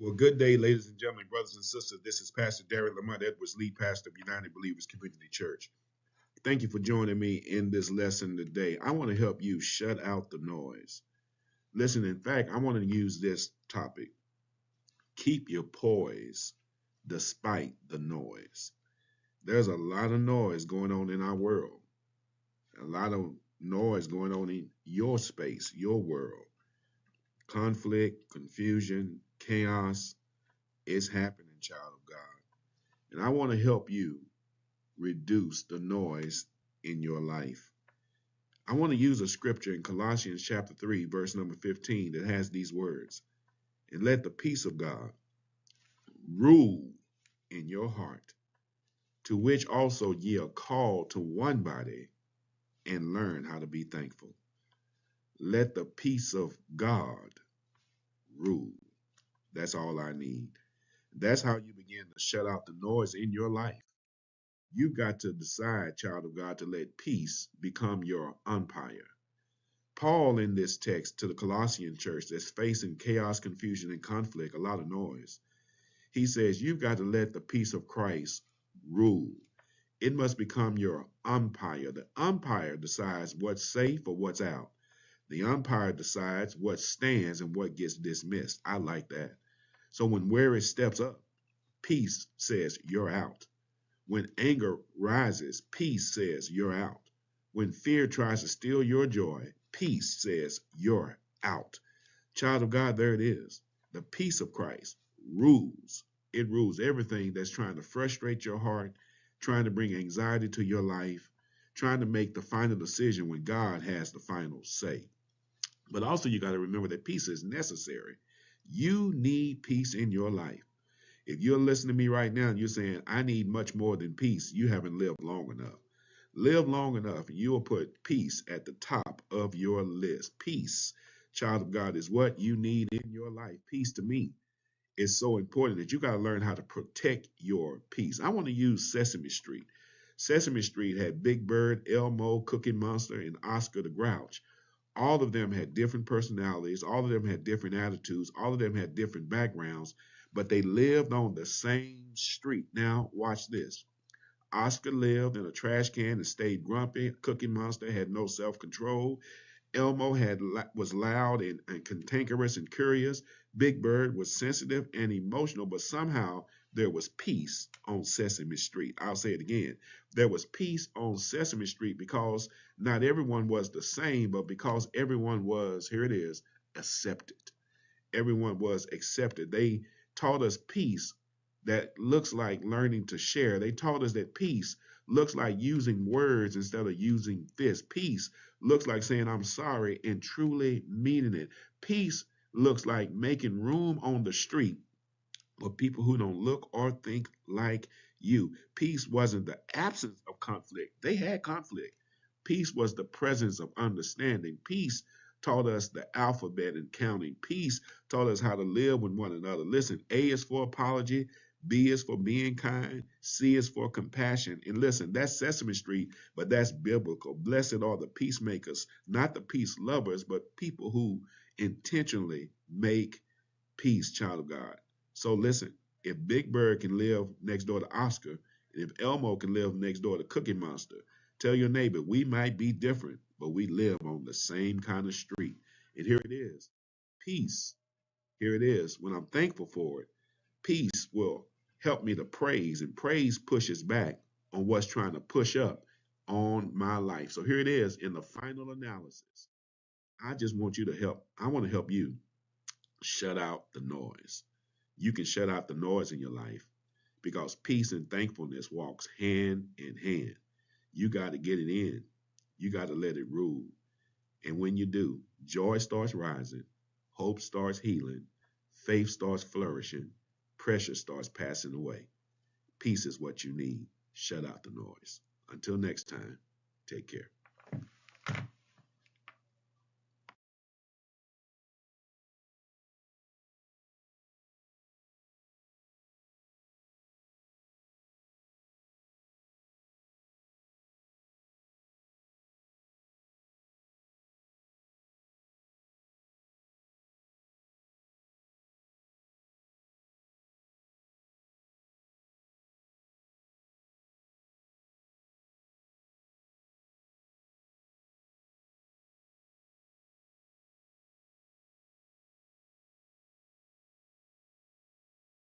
Well, good day, ladies and gentlemen, brothers and sisters. This is Pastor Darren Lamont Edwards, lead pastor of United Believers Community Church. Thank you for joining me in this lesson today. I want to help you shut out the noise. Listen, in fact, I want to use this topic. Keep your poise despite the noise. There's a lot of noise going on in our world, a lot of noise going on in your space, your world. Conflict, confusion, chaos is happening, child of God. And I want to help you reduce the noise in your life. I want to use a scripture in Colossians chapter 3, verse number 15 that has these words. And let the peace of God rule in your heart, to which also ye are called to one body, and learn how to be thankful. Let the peace of God rule. That's all I need. That's how you begin to shut out the noise in your life. You've got to decide, child of God, to let peace become your umpire. Paul, in this text to the Colossian church that's facing chaos, confusion, and conflict, a lot of noise, he says, you've got to let the peace of Christ rule. It must become your umpire. The umpire decides what's safe or what's out. The umpire decides what stands and what gets dismissed. I like that. So when worry steps up, peace says you're out. When anger rises, peace says you're out. When fear tries to steal your joy, peace says you're out. Child of God, there it is. The peace of Christ rules. It rules everything that's trying to frustrate your heart, trying to bring anxiety to your life, trying to make the final decision when God has the final say. But also you got to remember that peace is necessary. You need peace in your life. If you're listening to me right now and you're saying, I need much more than peace, you haven't lived long enough. Live long enough, and you will put peace at the top of your list. Peace, child of God, is what you need in your life. Peace to me is so important that you got to learn how to protect your peace. I want to use Sesame Street. Sesame Street had Big Bird, Elmo, Cookie Monster, and Oscar the Grouch. All of them had different personalities. All of them had different attitudes. All of them had different backgrounds, but they lived on the same street. Now, watch this. Oscar lived in a trash can and stayed grumpy. Cookie Monster had no self-control. Elmo was loud and cantankerous and curious. Big Bird was sensitive and emotional, but somehow there was peace on Sesame Street. I'll say it again. There was peace on Sesame Street because not everyone was the same, but because everyone was, here it is, accepted. Everyone was accepted. They taught us peace that looks like learning to share. They taught us that peace looks like using words instead of using fists. Peace looks like saying, I'm sorry, and truly meaning it. Peace looks like making room on the street for people who don't look or think like you. Peace wasn't the absence of conflict. They had conflict. Peace was the presence of understanding. Peace taught us the alphabet and counting. Peace taught us how to live with one another. Listen, A is for apology, B is for being kind, C is for compassion. And listen, that's Sesame Street, but that's biblical. Blessed are the peacemakers, not the peace lovers, but people who intentionally make peace, child of God. So listen, if Big Bird can live next door to Oscar, and if Elmo can live next door to Cookie Monster, tell your neighbor, we might be different, but we live on the same kind of street. And here it is, peace. Here it is. When I'm thankful for it, peace will help me to praise, and praise pushes back on what's trying to push up on my life. So here it is in the final analysis. I just want you to help. I want to help you shut out the noise. You can shut out the noise in your life because peace and thankfulness walks hand in hand. You got to get it in. You got to let it rule. And when you do, joy starts rising, hope starts healing, faith starts flourishing, pressure starts passing away. Peace is what you need. Shut out the noise. Until next time, take care.